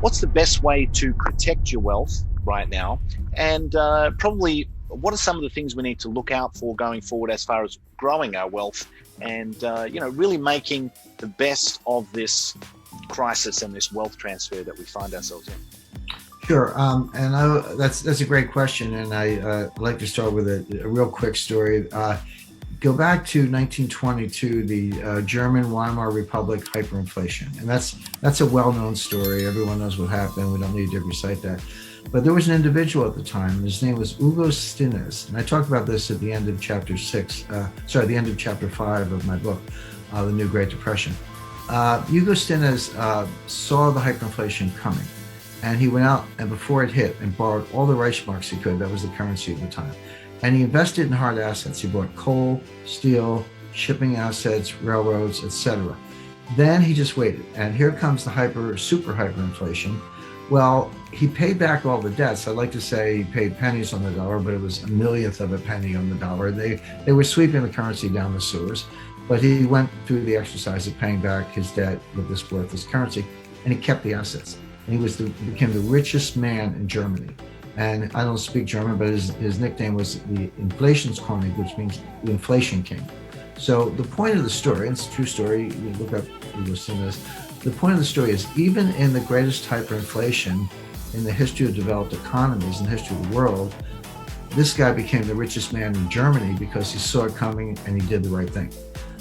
what's the best way to protect your wealth right now, and probably what are some of the things we need to look out for going forward as far as growing our wealth and really making the best of this crisis and this wealth transfer that we find ourselves in. Sure, that's a great question, and I'd like to start with a real quick story. Go back to 1922, the German Weimar Republic hyperinflation, and that's a well-known story. Everyone knows what happened. We don't need to recite that. But there was an individual at the time, and his name was Hugo Stinnes, and I talk about this at the end of chapter the end of chapter 5 of my book, The New Great Depression. Hugo Stinnes saw the hyperinflation coming, and he went out and before it hit and borrowed all the Reichsmarks he could. That was the currency at the time. And he invested in hard assets. He bought coal, steel, shipping assets, railroads, etc. Then he just waited. And here comes the super hyperinflation. Well, he paid back all the debts. I'd like to say he paid pennies on the dollar, but it was a millionth of a penny on the dollar. They were sweeping the currency down the sewers. But he went through the exercise of paying back his debt with this worthless currency, and he kept the assets. And he became the richest man in Germany. And I don't speak German, but his nickname was the Inflationskönig, which means the inflation king. So the point of the story, and it's a true story, you look up, you listen to this, the point of the story is even in the greatest hyperinflation in the history of developed economies, in the history of the world, this guy became the richest man in Germany because he saw it coming and he did the right thing.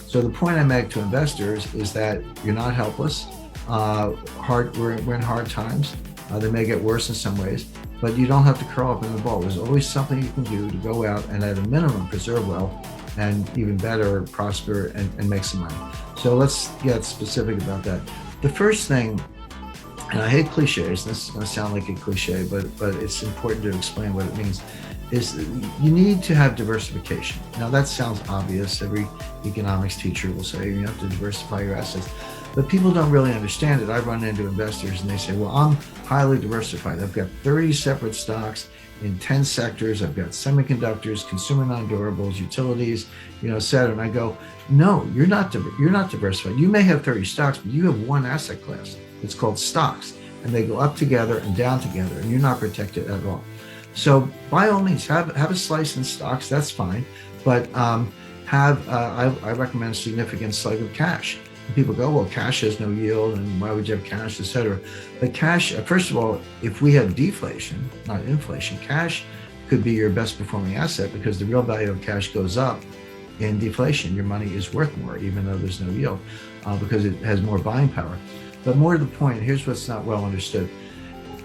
So the point I make to investors is that you're not helpless. We're in hard times. They may get worse in some ways, but you don't have to curl up in the ball. There's always something you can do to go out and at a minimum preserve wealth, and even better, prosper and make some money. So let's get specific about that. The first thing, and I hate cliches, this is going to sound like a cliche, but it's important to explain what it means, is you need to have diversification. Now that sounds obvious. Every economics teacher will say you have to diversify your assets, but people don't really understand it. I run into investors and they say, well, I'm highly diversified. I've got 30 separate stocks in 10 sectors. I've got semiconductors, consumer non-durables, utilities, et cetera. And I go, no, you're not diversified. You may have 30 stocks, but you have one asset class. It's called stocks, and they go up together and down together, and you're not protected at all. So by all means, have a slice in stocks. That's fine, but I recommend a significant slice of cash. And people go, well, cash has no yield, and why would you have cash, etc. But cash, first of all, if we have deflation, not inflation, cash could be your best performing asset because the real value of cash goes up in deflation. Your money is worth more, even though there's no yield, because it has more buying power. But more to the point, here's what's not well understood.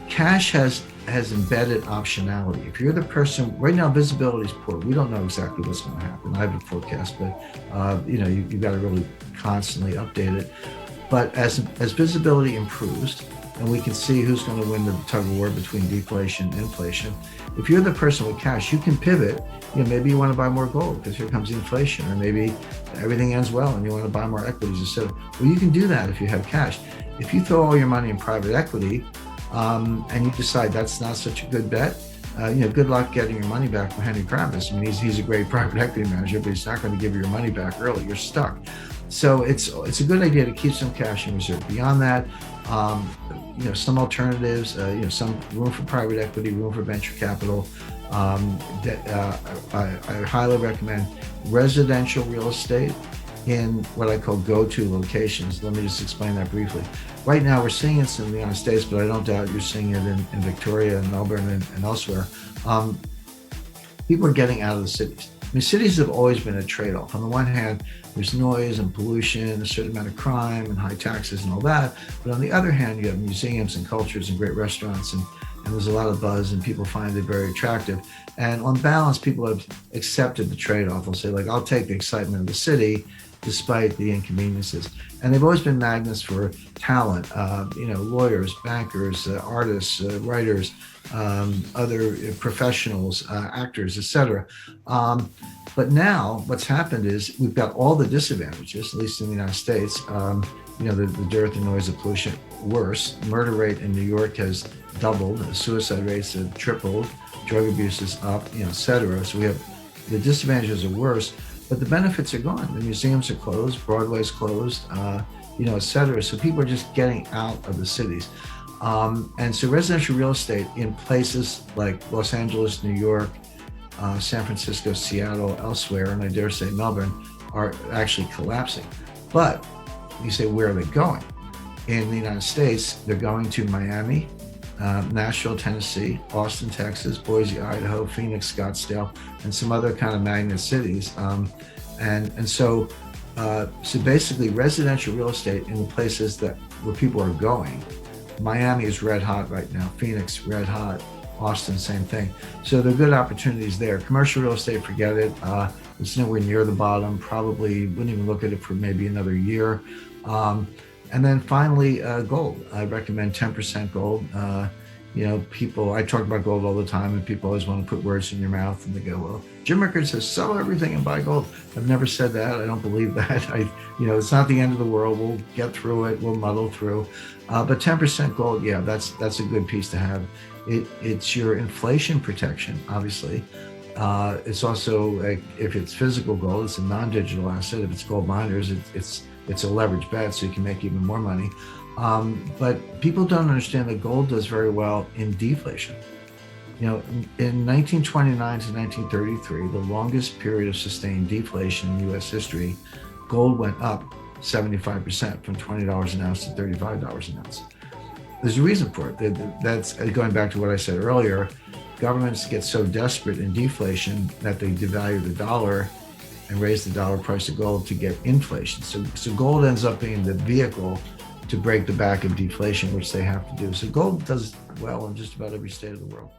Cash has embedded optionality. If you're the person, right now visibility is poor. We don't know exactly what's going to happen. I have a forecast, but you've got to really constantly update it. But as visibility improves, and we can see who's going to win the tug of war between deflation and inflation, if you're the person with cash, you can pivot. Maybe you want to buy more gold because here comes inflation, or maybe everything ends well and you want to buy more equities instead. Well, you can do that if you have cash. If you throw all your money in private equity, and you decide that's not such a good bet, good luck getting your money back from Henry Kravis. I mean, he's a great private equity manager, but he's not going to give you your money back early. You're stuck. So it's a good idea to keep some cash in reserve. Beyond that, some alternatives, some room for private equity, room for venture capital. I highly recommend residential real estate in what I call go-to locations. Let me just explain that briefly. Right now, we're seeing it in the United States, but I don't doubt you're seeing it in Victoria and Melbourne and elsewhere. People are getting out of the cities. I mean, cities have always been a trade-off. On the one hand, there's noise and pollution, a certain amount of crime and high taxes and all that. But on the other hand, you have museums and cultures and great restaurants, and there's a lot of buzz, and people find it very attractive. And on balance, people have accepted the trade-off. They'll say, I'll take the excitement of the city despite the inconveniences. And they've always been magnets for talent, lawyers, bankers, artists, writers, other professionals, actors, etc. But now what's happened is we've got all the disadvantages, at least in the United States. The dearth and noise of pollution, worse. Murder rate in New York has doubled. Suicide rates have tripled. Drug abuse is up, etc. So we have the disadvantages are worse, but the benefits are gone. The museums are closed, Broadway's closed, etc. So people are just getting out of the cities. And so residential real estate in places like Los Angeles, New York, San Francisco, Seattle, elsewhere, and I dare say Melbourne, are actually collapsing. But you say, where are they going? In the United States, they're going to Miami, Nashville, Tennessee, Austin, Texas, Boise, Idaho, Phoenix, Scottsdale, and some other kind of magnet cities. So basically, residential real estate in the places where people are going. Miami is red hot right now. Phoenix, red hot. Austin, same thing. So there are good opportunities there. Commercial real estate, forget it. It's nowhere near the bottom. Probably wouldn't even look at it for maybe another year. And then finally, gold. I recommend 10% gold. I talk about gold all the time, and people always want to put words in your mouth, and they go, well, Jim Rickards says sell everything and buy gold. I've never said that. I don't believe that. It's not the end of the world. We'll get through it. We'll muddle through. But 10% gold, yeah, that's a good piece to have. It's your inflation protection, obviously. It's also, if it's physical gold, it's a non-digital asset. If it's gold miners, it's a leverage bet, so you can make even more money. But people don't understand that gold does very well in deflation. In 1929 to 1933, the longest period of sustained deflation in U.S. history, gold went up 75%, from $20 an ounce to $35 an ounce. There's a reason for it. That's going back to what I said earlier. Governments get so desperate in deflation that they devalue the dollar and raise the dollar price of gold to get inflation. So gold ends up being the vehicle to break the back of deflation, which they have to do. So gold does well in just about every state of the world.